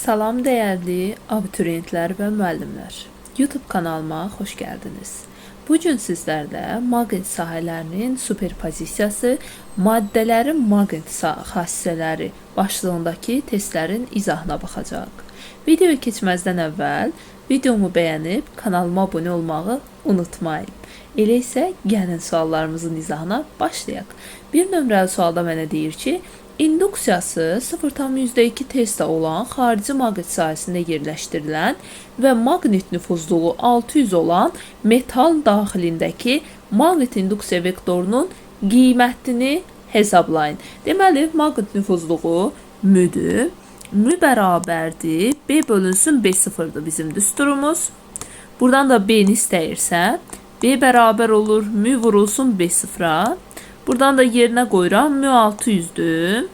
Salam dəyərli abituriyentlər və müəllimlər. YouTube kanalıma xoş gəldiniz. Bugün sizlərlə maqnit sahələrinin superpozisiyası, maddələrin maqnit xassələri başlığındakı testlərin izahına baxacaq. Videoya keçməzdən əvvəl videomu bəyənib kanalıma abunə olmağı unutmayın. Elə isə gəlin suallarımızın izahına başlayaq. Bir nömrəli sualda mənə deyir ki, induksiyası 0,2 testdə olan xarici maqnit sahəsində yerləşdirilən və maqnit nüfuzluğu 600 olan metal daxilindəki maqnit induksiya vektorunun qiymətini hesablayın. Deməli, maqnit nüfuzluğu müdür. Mü bərabərdir. B bölünsün B0'dır bizim düsturumuz. Buradan da B-ni istəyirsə, B bərabər olur. Mü vurulsun B0'a. Buradan da yerinə qoyuram. Mü 600'dür.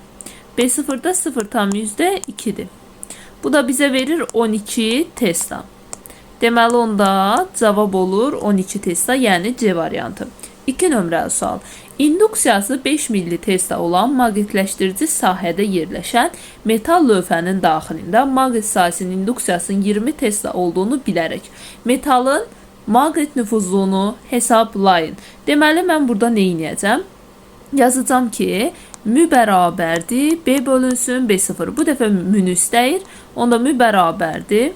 B0'da 0,2'dir. Bu da bizə verir 12 testa. Deməli onda cavab olur 12 testa, yəni C variantı. 2 nömrəli sual. İnduksiyası 5 milli testa olan maqnitləşdirici sahədə yerləşən metal lövhənin daxilində maqnit sahəsinin induksiyasının 20 testa olduğunu bilərək metalın maqnit nüfuzluğunu hesablayın. Deməli, mən burada nə edəcəm? Yazacağım ki, mü bərabərdir, B bölünsün B0. Bu dəfə münü istəyir, onda mü bərabərdir.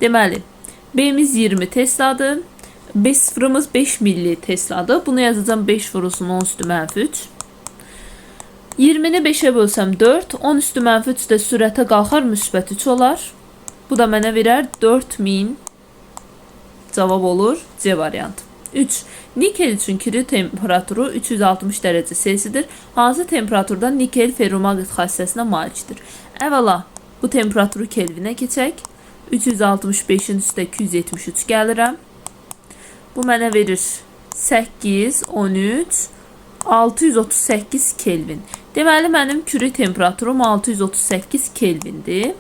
Deməli, B'miz 20 testadır. B0'ımız 5 milli tesladır. Bunu yazacağım 5 vurulsun 10 üstü mənfi 3. 20'ni 5'e bölsəm 4. 10 üstü mənfi 3 də sürətə qalxar, müsbət 3 olar. Bu da mənə verər 4000. Cavab olur C variantı. 3. Nikel üçün kiri temperaturu 360 dərəcə Selsidir. Hansı temperaturda nikel ferromaqnit xassəsinə malikdir? Əvvəla bu temperaturu Kelvinə keçək. 365'in üstə 273 gəlirəm. Bu mənə verir 8, 13, 638 Kelvin. Deməli, mənim küre temperaturum 638 Kelvindir.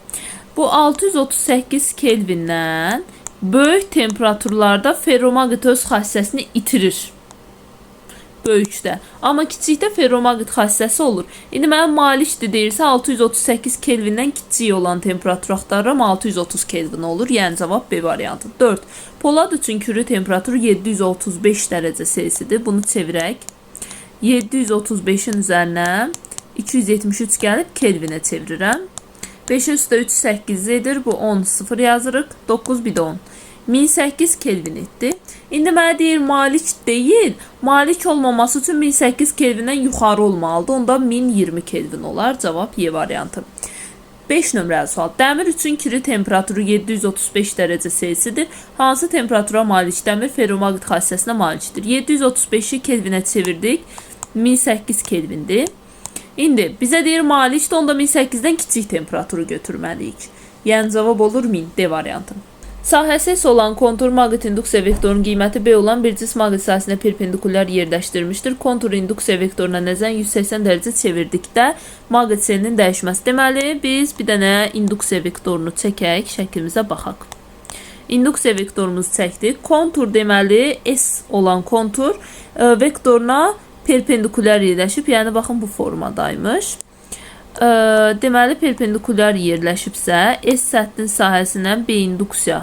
Bu 638 Kelvindən böyük temperaturlarda ferromaqnit öz xassəsini itirir. Böyükdə. Amma kiçikdə ferromaqnit xassəsi olur. İndi mənim malikdir deyirsə 638 Kelvindən kiçik olan temperatur axtarıram, 630 Kelvin olur. Yəni cavab B variantı. 4. Polad üçün küre temperaturu 735 dərəcə Selsidir. Bunu çevirək. 735'in üzərinə 273 gəlib Kelvinə çevirirəm. 5 üstə 3 8 edir. Bu 10 0 yazırıq. 9 bir də 10. 1008 Kelvin etdi. İndi mənə deyir malik deyil. Malik olmaması üçün 1008 Kelvindən yuxarı olmalıdır. Onda 1020 Kelvin olar. Cavab Y variantı. 5 nömrəli sual. Dəmir üçün kiri temperaturu 735 dərəcə Selsidir. Hansı temperatura malik dəmir ferromaqnit xassəsinə malikdir? 735'i Kelvinə çevirdik. 1008 Kelvindir. İndi bizə deyir malikdir. Onda 1008'dən kiçik temperaturu götürməliyik. Yəni cavab olur 1000. D variantı. Sahəsi S olan kontur maqnit induksiya vektorunun qiyməti B olan bir cis maqnit sahəsinə perpendikulyar yerləşdirmişdir. Kontur induksiya vektoruna nəzən 180 dərəcə çevirdikdə maqnit selinin dəyişməsi. Deməli, biz bir dənə induksiya vektorunu çəkək, şəklimizə baxaq. İnduksiya vektorumuzu çəkdik. Kontur deməli S olan kontur vektoruna perpendikulyar yerləşib. Yəni, baxın bu formadaymış. Deməli, perpendikulyar yerləşibsə, S səthinin sahəsindən B induksiya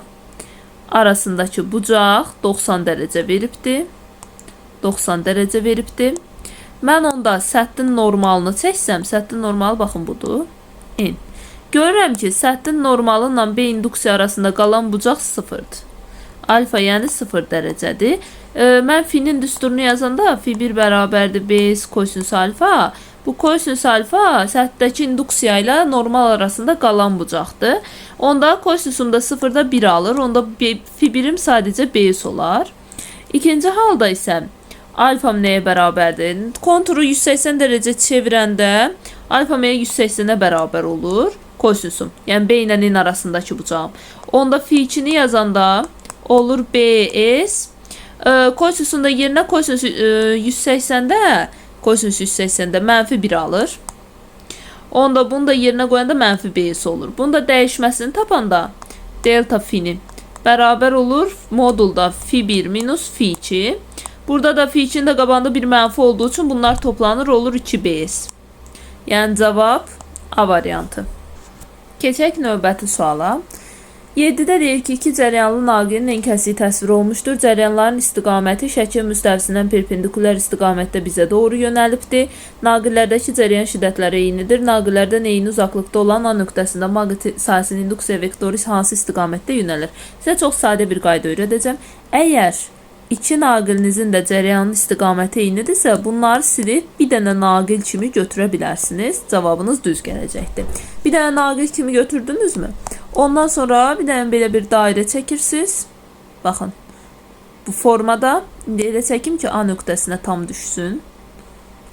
arasındakı bucaq 90 dərəcə veribdir. 90 dərəcə veribdir. Mən onda səthin normalını çəksəm, səthin normalı baxın budur. N. Görürəm ki, səthin normalı ilə B induksiya arasında qalan bucaq 0'dır. Alfa yəni 0 dərəcədir. Mən finin düsturunu yazanda fi 1 bərabərdir B kosinüs alfa. Bu kosinüs alfa səthdəki induksiya ilə normal arasında qalan bucaqdır. Onda kosinüsümdə 0'da 1 alır. Onda fi 1'im sadəcə B olar. İkinci halda isə alfam nəyə bərabərdir? Konturu 180 dərəcə çevirəndə alfam 180'ə bərabər olur. Kosinüsüm. Yəni B ilə N arasındakı bucağım. Onda fi 2'ni yazanda olur BS. Kosinüsün də yerinə kosinüs 180'də kosinüs 180'də mənfi 1 alır. Onda bunu da yerinə qoyanda mənfi B'si olur. Bunu da dəyişməsini tapanda delta fi'nin bərabər olur modulda fi 1 minus fi 2. Burada da fi 2'nin də qabağında bir mənfi olduğu üçün bunlar toplanır, olur 2Bs. Yəni cavab A variantı. Keçək növbəti suala. 7-də deyir ki, iki cəryanlı naqilin enkəsliyi təsvir olmuşdur. Cəryanların istiqaməti şəkil müstəvisindən perpendikulyar istiqamətdə bizə doğru yönəlibdir. Naqillərdəki cəryan şiddətləri eynidir. Naqillərdən eyni uzaqlıqda olan A nöqtəsində maqnit sahəsinin induksiya vektoru hansı istiqamətdə yönəlir? Sizə çox sadə bir qayda öyrədəcəm. Əgər iki naqilinizin də cəryanın istiqaməti eynidirsə, bunları silib bir dənə naqil kimi götürə bilərsiniz. Cavabınız düz gələcəkdir. Bir dənə naqil kimi götürdünüzmü? Ondan sonra bir dənə belə bir dairə çəkirsiniz. Baxın, bu formada indi elə çəkim ki, A nöqtəsinə tam düşsün.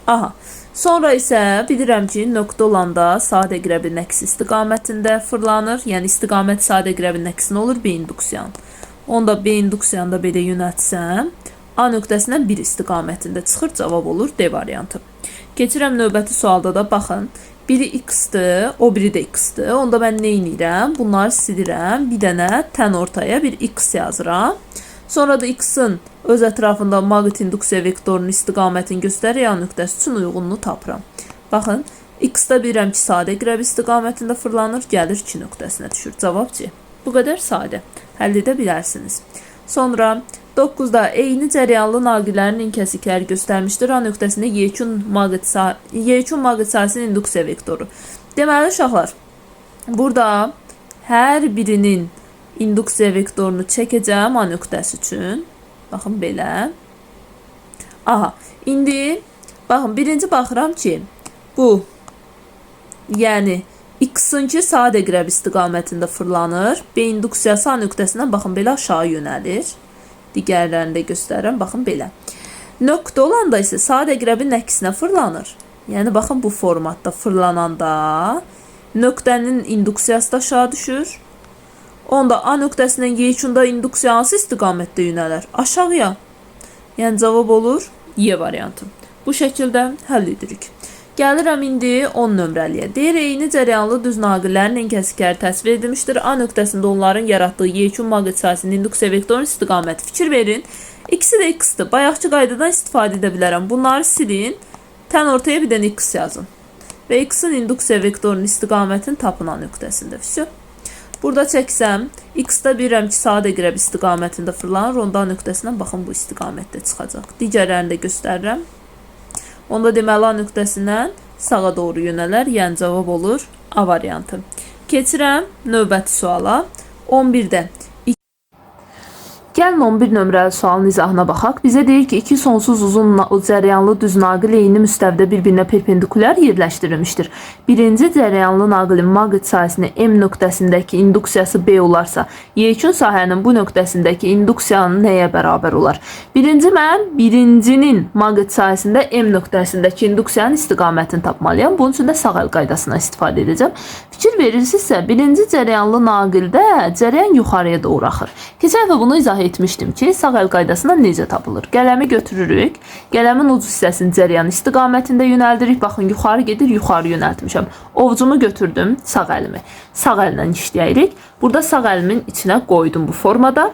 Aha. Sonra isə bilirəm ki, nöqtə olanda sadə qrəbin əksi istiqamətində fırlanır. Yəni istiqamət sadə qrəbin əksi nə olur? B induksiyanın. Onda B induksiyanı da belə yönəltsəm, A nöqtəsindən 1 istiqamətində çıxır, cavab olur D variantı. Keçirəm növbəti sualda da baxın. Biri x-dır, o biri də x-dır. Onda mən nə edirəm? Bunları silirəm. Bir dənə tən ortaya bir x yazıram. Sonra da x-in öz ətrafında maqnit induksiya vektorunun istiqamətini göstərir, A nöqtəsi üçün uyğunluğunu tapıram. Baxın, x-da bilirəm ki, sadə qrəb istiqamətində fırlanır, gəlir 2 nöqtəsinə düşür. Cavab C. Bu qədər sadə. Həll edə bilərsiniz. Sonra 9-da eyni cəryanlı naqillərin inkəsikləri göstərmişdir. A nöqtəsində yekun maqnit sahəsinin induksiya vektoru. Deməli, uşaqlar, burada hər birinin induksiya vektorunu çəkəcəm A nöqtəsi üçün. Baxın, belə. Aha, indi, baxın, birinci baxıram ki, bu, yəni, x-inki sadə qrəb istiqamətində fırlanır. B induksiyası A nöqtəsindən, baxın, belə aşağı yönəlir. Digərlərini də göstərirəm, baxın, belə. Nöqtə olanda isə sadə qrəbin əksinə fırlanır. Yəni, baxın, bu formatda fırlananda nöqtənin induksiyası da aşağı düşür. Onda A nöqtəsindən yekunda induksiya hansı istiqamətdə yönələr? Aşağıya. Yəni, cavab olur Y variantı. Bu şəkildə həll edirik. Gəlirəm indi 10 nömrəliyə. Deyir, eyni cəryanlı düz naqillərin enkəsikləri təsvir edilmişdir. A nöqtəsində onların yaratdığı yekun maqnit sahəsinin induksiya vektorunun istiqaməti. Fikir verin. İkisi də x-dır. Bayaqçı qaydadan istifadə edə bilərəm. Bunları silin. Tən ortaya bir dənə x yazın. Və x-in induksiya vektorunun istiqamətini tapın A nöqtəsində. Füsü. Burada çəksəm, x-da bilirəm ki, sadə qrəb istiqamətində fırlanır. Onda A nöqtəsindən baxın, bu istiqamətdə çıxacaq. Digərlərini də göstərirəm. Onda deməli A nöqtəsindən sağa doğru yönələr, yəni cavab olur A variantı. Keçirəm növbəti suala. 11-də. Gəlin 11 nömrəli sualın izahına baxaq. Bizə deyir ki, iki sonsuz uzun cəryanlı düz naqil eyni müstəvidə bir-birinə perpendikulyar yerləşdirilmişdir. Birinci cəryanlı naqilin maqnit sahəsinin M nöqtəsindəki induksiyası B olarsa, yekun sahənin bu nöqtəsindəki induksiyanın nəyə bərabər olar? Mən birincinin maqnit sahəsində M nöqtəsindəki induksiyanın istiqamətini tapmalıyam. Bunun üçün də sağ əl qaydasından istifadə edəcəm. Fikir verirsinizsə, birinci cəryanlı naqildə cəryan yuxarıya doğru axır. Keçən dəfə bunu izah etmişdim ki, sağ əl qaydasından necə tapılır? Qələmi götürürük. Qələmin uc hissəsini cəryan istiqamətində yönəldirik. Baxın, yuxarı gedir, yuxarı yönəltmişəm. Ovucumu götürdüm, sağ əlimi. Sağ əllə işləyirik. Burada sağ əlimin içinə qoydum bu formada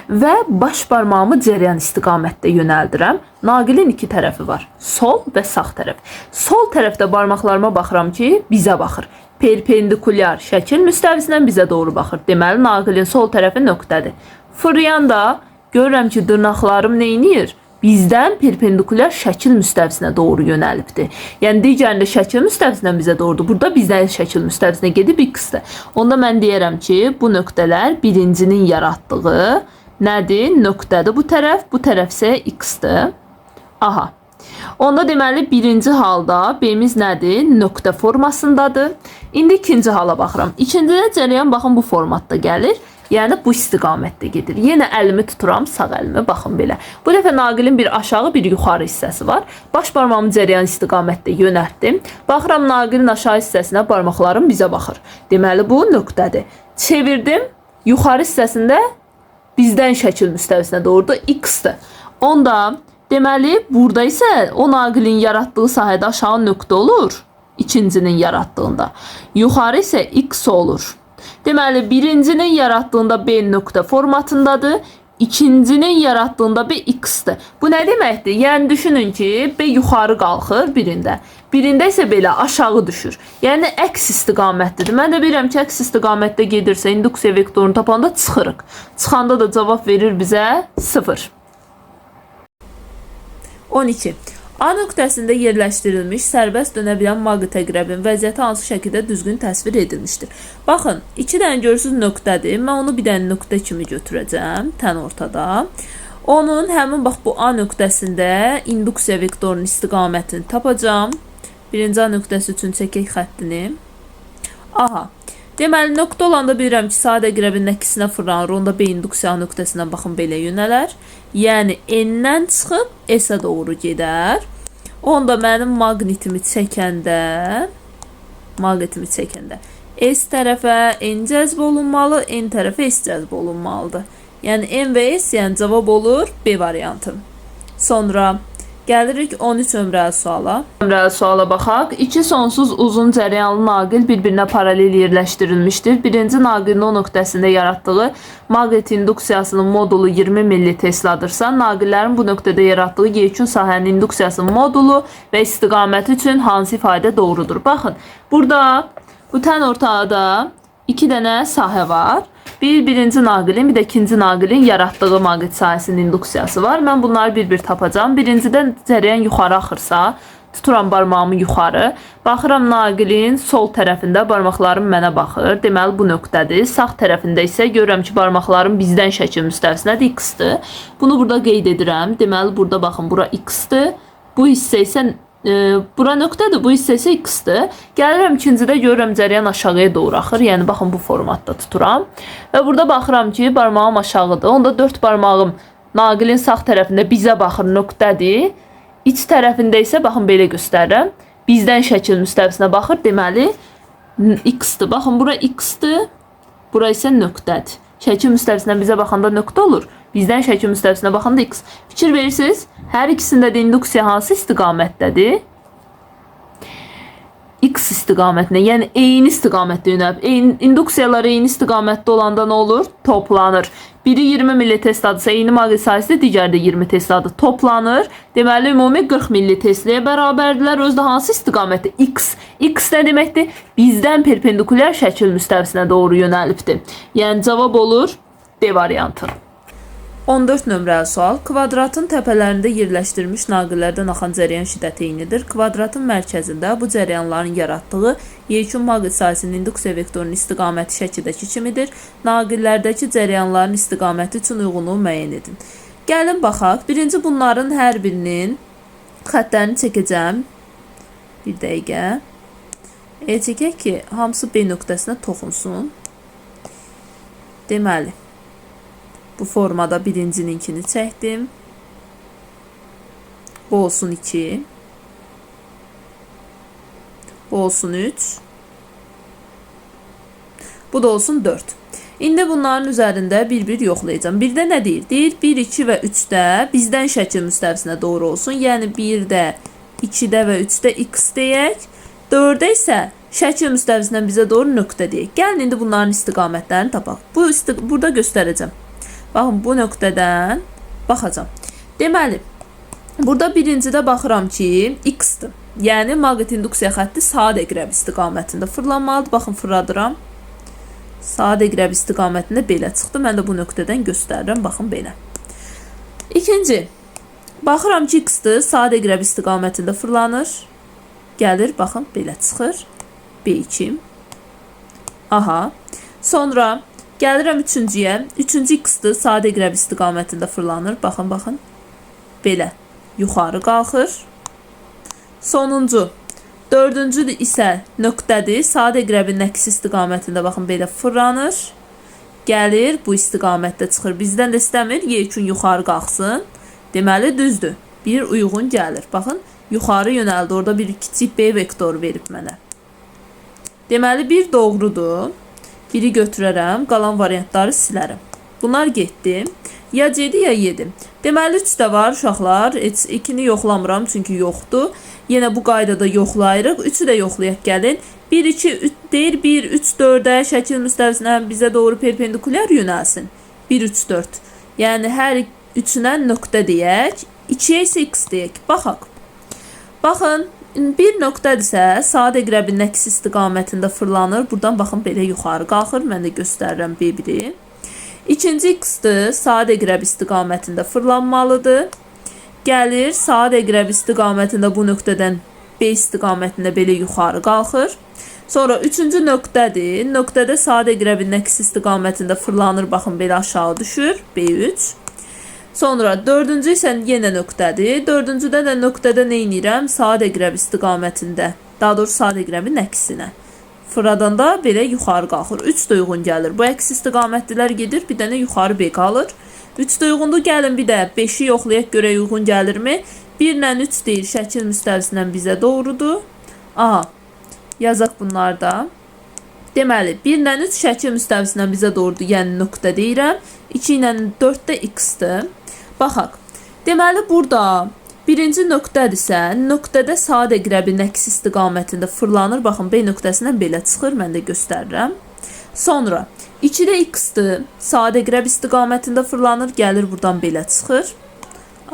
və baş barmağımı cəryan istiqamətdə yönəldirəm. Naqilin iki tərəfi var. Sol və sağ tərəf. Sol tərəfdə barmaqlarıma baxıram ki, bizə baxır. Perpendikulyar şəkil müstəvisindən bizə doğru baxır. Deməli, naqilin sol tərəfi nöqtədir. Fırlayanda görürəm ki, dırnaqlarım neyniyir? Bizdən perpendikulyar şəkil müstəvisinə doğru yönəlibdir. Yəni, digərində şəkil müstəvisindən bizə doğrudur. Burada bizdən şəkil müstəvisinə gedib x-dir. Onda mən deyərəm ki, bu nöqtələr birincinin yaratdığı nədir? Nöqtədir bu tərəf isə x-dir. Aha. Onda deməli, birinci halda B-miz nədir? Nöqtə formasındadır. İndi ikinci hala baxıram. İkincidə cəryan, baxın, bu formatda gəlir. Yəni, bu istiqamətdə gedir. Yenə əlimi tuturam, sağ əlimi, baxın belə. Bu dəfə naqilin bir aşağı, bir yuxarı hissəsi var. Baş barmağımı cəryan istiqamətdə yönəltdim. Baxıram, naqilin aşağı hissəsinə barmaqlarım bizə baxır. Deməli, bu nöqtədir. Çevirdim, yuxarı hissəsində bizdən şəkil müstəvisinə doğrudur, x-dir. Onda, deməli, burada isə o naqilin yaratdığı sahədə aşağı nöqtə olur, ikincinin yarattığında. Yuxarı isə x olur. Deməli, birincinin yarattığında B nöqtə formatındadır. ikincinin yaratdığında B x-dir. Bu nə deməkdir? Yəni düşünün ki, B yuxarı qalxır birində. Birində isə belə aşağı düşür. Yəni əks istiqamətlidir. Mən də bilirəm ki, əks istiqamətdə gedirsə, induksiya vektorunu tapanda çıxırıq. Çıxanda da cavab verir bizə 0. 12. A nöqtəsində yerləşdirilmiş sərbəst dönə bilən maqnit əqrəbin vəziyyəti hansı şəkildə düzgün təsvir edilmişdir? Baxın, 2 dənə görürsünüz nöqtədir. Mən onu bir dənə nöqtə kimi götürəcəm, tən ortada. Onun həmin bax bu A nöqtəsində induksiya vektorunun istiqamətini tapacağam. Birinci A nöqtəsi üçün çəkək xəttini. Aha. Deməli, nöqtə olanda bilirəm ki, saat əqrəbinin əksinə fırlanır. Onda B induksiya A nöqtəsindən baxın belə yönələr. Yəni, N-dən çıxıb S-ə doğru gedər. Onda mənim maqnitimi çəkəndə S tərəfə N cəzb olunmalı, N tərəfə S cəzb olunmalıdır. Yəni, N və S, yəni cavab olur B variantı. Sonra gəlirik 13 nömrəli suala. Nömrəli suala baxaq. İki sonsuz uzun cərəyanlı naqil bir-birinə paralel yerləşdirilmişdir. Birinci naqilin o nöqtəsində yaratdığı maqnit induksiyasının modulu 20 mT-dırsa, naqillərin bu nöqtədə yaratdığı yekun sahənin induksiyasının modulu və istiqaməti üçün hansı ifadə doğrudur? Baxın, burada bu tən ortada 2 dənə sahə var. Birinci naqilin, bir də ikinci naqilin yaratdığı maqnit sahəsinin induksiyası var. Mən bunları bir-bir tapacağım. Birincidən cərəyan yuxarı axırsa, tuturam barmağımı yuxarı. Baxıram naqilin sol tərəfində barmaqlarım mənə baxır. Deməli, bu nöqtədir. Sağ tərəfində isə görürəm ki, barmaqlarım bizdən şəkil müstəvisinədir, x-dir. Bunu burada qeyd edirəm. Deməli, burada baxın, bura x-dir. Bu hissə isə bura nöqtədir, bu hissə isə x-dir. Gəlirəm ikincidə görürəm cərəyan aşağıya doğru axır. Yəni baxın bu formatda tuturam. Və burada baxıram ki, barmağım aşağıdır. Onda 4 barmağım naqilin sağ tərəfində bizə baxır, nöqtədir. İç tərəfində isə baxın belə göstərirəm. Bizdən şəkil müstəvisinə baxır. Deməli x-dir. Baxın bura x-dir. Bura isə nöqtədir. Şəkil müstəvisinə bizə baxanda nöqtə olur. Bizdən şəkil müstəvisinə baxanda x. Fikir verirsiniz, hər ikisində də induksiya hansı istiqamətdədir? X istiqamətinə, yəni eyni istiqamətdə yönəlib. İnduksiyalar eyni istiqamətdə olanda nə olur? Toplanır. Biri 20 mT-dırsa, eyni maqnit sahəsi, digəri də 20 Tesladır. Toplanır. Deməli, ümumi 40 mT-yə bərabərdirlər. Özdə hansı istiqamətdə? X. X nə deməkdir? Bizdən perpendikulyar şəkil müstəvisinə doğru yönəlibdir. Yəni, cavab olur D variantı. 14 nömrəli sual. Kvadratın təpələrində yerləşdirilmiş naqillərdən axan cərəyan şiddəti eynidir. Kvadratın mərkəzində bu cərəyanların yaratdığı yekun maqnit sahəsinin induksiya vektorunun istiqaməti şəkildəki kimidir. Naqillərdəki cərəyanların istiqaməti üçün uyğunluğu müəyyən edin. Gəlin baxaq. Birinci bunların hər birinin xəttlərini çəkəcəm. Bir dəqiqə. Çəkək ki, hamısı B nöqtəsinə toxunsun. Deməli, bu formada birincininkini çəkdim. Bu olsun 2. Bu olsun 3. Bu da olsun 4. İndi bunların üzərində bir-bir yoxlayacağım. Birdə nə deyir? Deyir 1, 2 və 3-də bizdən şəkil müstəvisinə doğru olsun. Yəni 1-də, 2-də və 3-də x deyək. 4-də isə şəkil müstəvisindən bizə doğru nöqtə deyək. Gəlin indi bunların istiqamətlərini tapaq. Burada göstərəcəm. Baxın, bu nöqtədən baxacam. Deməli, burada birincidə baxıram ki, x-dir. Yəni, maqnit induksiya xətti saat əqrəb istiqamətində fırlanmalıdır. Baxın, fırladıram. Saat əqrəb istiqamətində belə çıxdı. Mən də bu nöqtədən göstərirəm. Baxın, belə. İkinci, baxıram ki, x-dir. Saat əqrəb istiqamətində fırlanır. Gəlir, baxın, belə çıxır. B2. Aha. Sonra gəlirəm üçüncüyə. Üçüncü x-dir. Saat əqrəb istiqamətində fırlanır. Baxın, baxın. Belə. Yuxarı qalxır. Sonuncu. Dördüncü isə nöqtədir. Saat əqrəbinin əksi istiqamətində baxın belə fırlanır. Gəlir, bu istiqamətdə çıxır. Bizdən də istəmir, yekun yuxarı qalxsın. Deməli, düzdür. Bir uyğun gəlir. Baxın, yuxarı yönəldi. Orada bir kiçik B vektoru verib mənə. Deməli, bir doğrudur. Biri götürərəm, qalan variantları silərəm. Bunlar getdi. Ya C-dir, ya Y-dir. Deməli, 3 də var, uşaqlar. 2-ni yoxlamıram, çünki yoxdur. Yenə bu qaydada yoxlayırıq. 3-ü də yoxlayaq, gəlin. 1, 2, 3 deyir. 1, 3, 4-ə şəkil müstəvisinə bizə doğru perpendikulyar yönəlsin. 1, 3, 4. Yəni hər üçünə nöqtə deyək. 2-yə isə x deyək. Baxaq. Baxın, bir nöqtədirsə, saat əqrəbinin əksi istiqamətində fırlanır. Buradan baxın, belə yuxarı qalxır. Mən də göstərirəm B1-i. İkinci x-dır, saat əqrəb istiqamətində fırlanmalıdır. Gəlir, saat əqrəb istiqamətində bu nöqtədən B istiqamətində belə yuxarı qalxır. Sonra üçüncü nöqtədir. Nöqtədə saat əqrəbinin əksi istiqamətində fırlanır. Baxın, belə aşağı düşür. B3. Sonra dördüncü isə yenə nöqtədir. Dördüncüdə də nöqtədə nə edirəm? Saat əqrəb istiqamətində. Daha doğrusu saat əqrəbin əksinə. Fırladan da belə yuxarı qalxır. 3 də uyğun gəlir. Bu əks istiqamətdilər gedir. Bir dənə yuxarı B qalır. 3 də uyğundur. Gəlin bir də 5-i yoxlayaq görək uyğun gəlirmi? 1 ilə 3 deyir. Şəkil müstəvisindən bizə doğrudur. Aha. Yazaq bunlarda. Deməli, 1 ilə 3 şəkil müstəvisindən bizə doğrudur. Yəni nöqtə deyirəm. 2 ilə 4 də x-dır. Baxaq. Deməli, burada birinci nöqtədirsə, nöqtədə saat əqrəbinin əksi istiqamətində fırlanır. Baxın, B nöqtəsindən belə çıxır. Mən də göstərirəm. Sonra 2-də x-dır. Saat əqrəb istiqamətində fırlanır. Gəlir, buradan belə çıxır.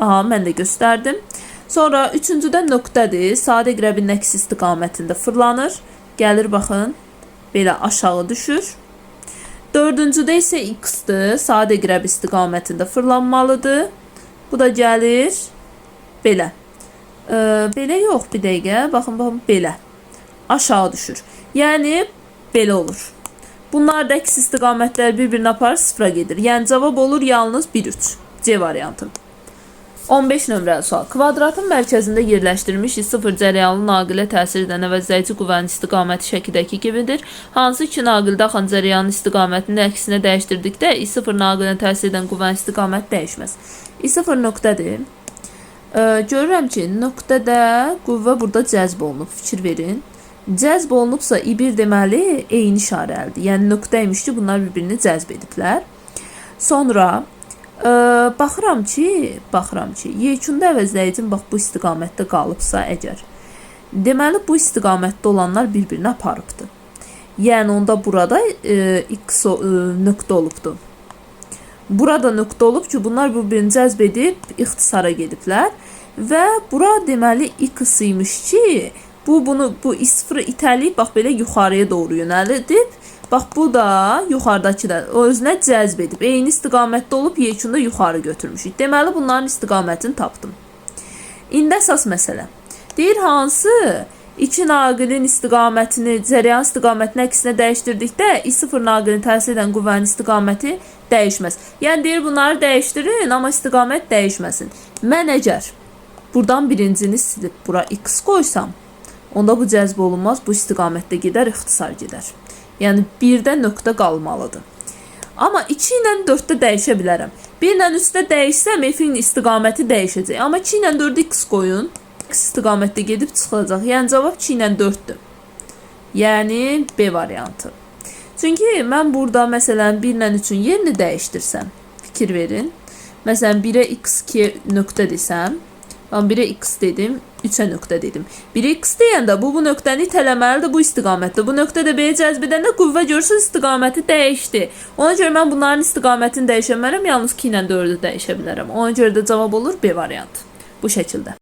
Aha, mən də göstərdim. Sonra üçüncüdə nöqtədir. Saat əqrəbinin əksi istiqamətində fırlanır. Gəlir, baxın, belə aşağı düşür. Dördüncüdə isə x-dır. Saat əqrəb istiqamətində fırlanmalıdır. Bu da gəlir belə. Belə yox, bir dəqiqə. Baxın, baxın, belə. Aşağı düşür. Yəni, belə olur. Bunlar da əks istiqamətlər bir-birini aparır, sıfıra gedir. Yəni, cavab olur yalnız 1-3. C variantı. 15 nömrəli sual. Kvadratın mərkəzində yerləşdirilmiş sıfır cərəyanlı naqilə təsir edən əvəzləyici qüvvənin istiqaməti şəkildəki kimidir. Hansı iki naqildə axan cərəyanın istiqamətini əksinə dəyişdirdikdə sıfır naqilə təsir edən qüvvənin istiqaməti dəyişməz. Sıfır nöqtədir. Görürəm ki, nöqtədə qüvvə burada cəzb olunub. Fikir verin. Cəzb olunubsa I1 deməli eyni işarəlidir. Yəni nöqtəymiş ki, bunlar bir-birini cəzb ediblər. Sonra baxıram ki, yekunda əvəzləyicim bax bu istiqamətdə qalıbsa əgər. Deməli bu istiqamətdə olanlar bir-birini aparıbdır. Yəni onda burada x nöqtə olubdur. Burada nöqtə olub ki, bunlar bir-birini cəzb edib ixtisara gediblər və bura deməli x imiş ki, bu sıfırı itəliyib bax belə yuxarıya doğru yönəlidib. Bax bu da yuxarıdakı da o özünə cəzb edib. Eyni istiqamətdə olub yekunda yuxarı götürmüşük. Deməli bunların istiqamətini tapdım. İndi əsas məsələ. Deyir hansı iki naqilin istiqamətini cərəyan istiqamətinin əksinə dəyişdirdikdə sıfır naqilin təsir edən qüvvənin istiqaməti dəyişməz. Yəni deyir bunları dəyişdirin, amma istiqamət dəyişməsin. Mən əgər buradan birincini silib bura x qoysam, onda bu cəzb olunmaz, bu istiqamətdə gedər, ixtisar gedər. Yəni 1-də nöqtə qalmalıdır. Amma 2 ilə 4-də dəyişə bilərəm. 1 ilə 3-də dəyişsəm f-in istiqaməti dəyişəcək. Amma 2 ilə 4-də x qoyun, x istiqamətdə gedib çıxılacaq. Yəni cavab 2 ilə 4-dür. Yəni B variantı. Çünki mən burada məsələn 1 ilə 3-ün yerini dəyişdirsəm, fikir verin. Məsələn 1-ə x, 2-yə nöqtə desəm, 1-ə x dedim, 3-ə nöqtə dedim. 1-ə x deyəndə bu nöqtəni itələməlidir bu istiqamətdə. Bu nöqtə də B-yə cəzb edəndə qüvvə görürsünüz istiqaməti dəyişdi. Ona görə mən bunların istiqamətini dəyişə bilmərəm, yalnız 2 ilə 4-ü dəyişə bilərəm. Ona görə də cavab olur B variantı. Bu şəkildə.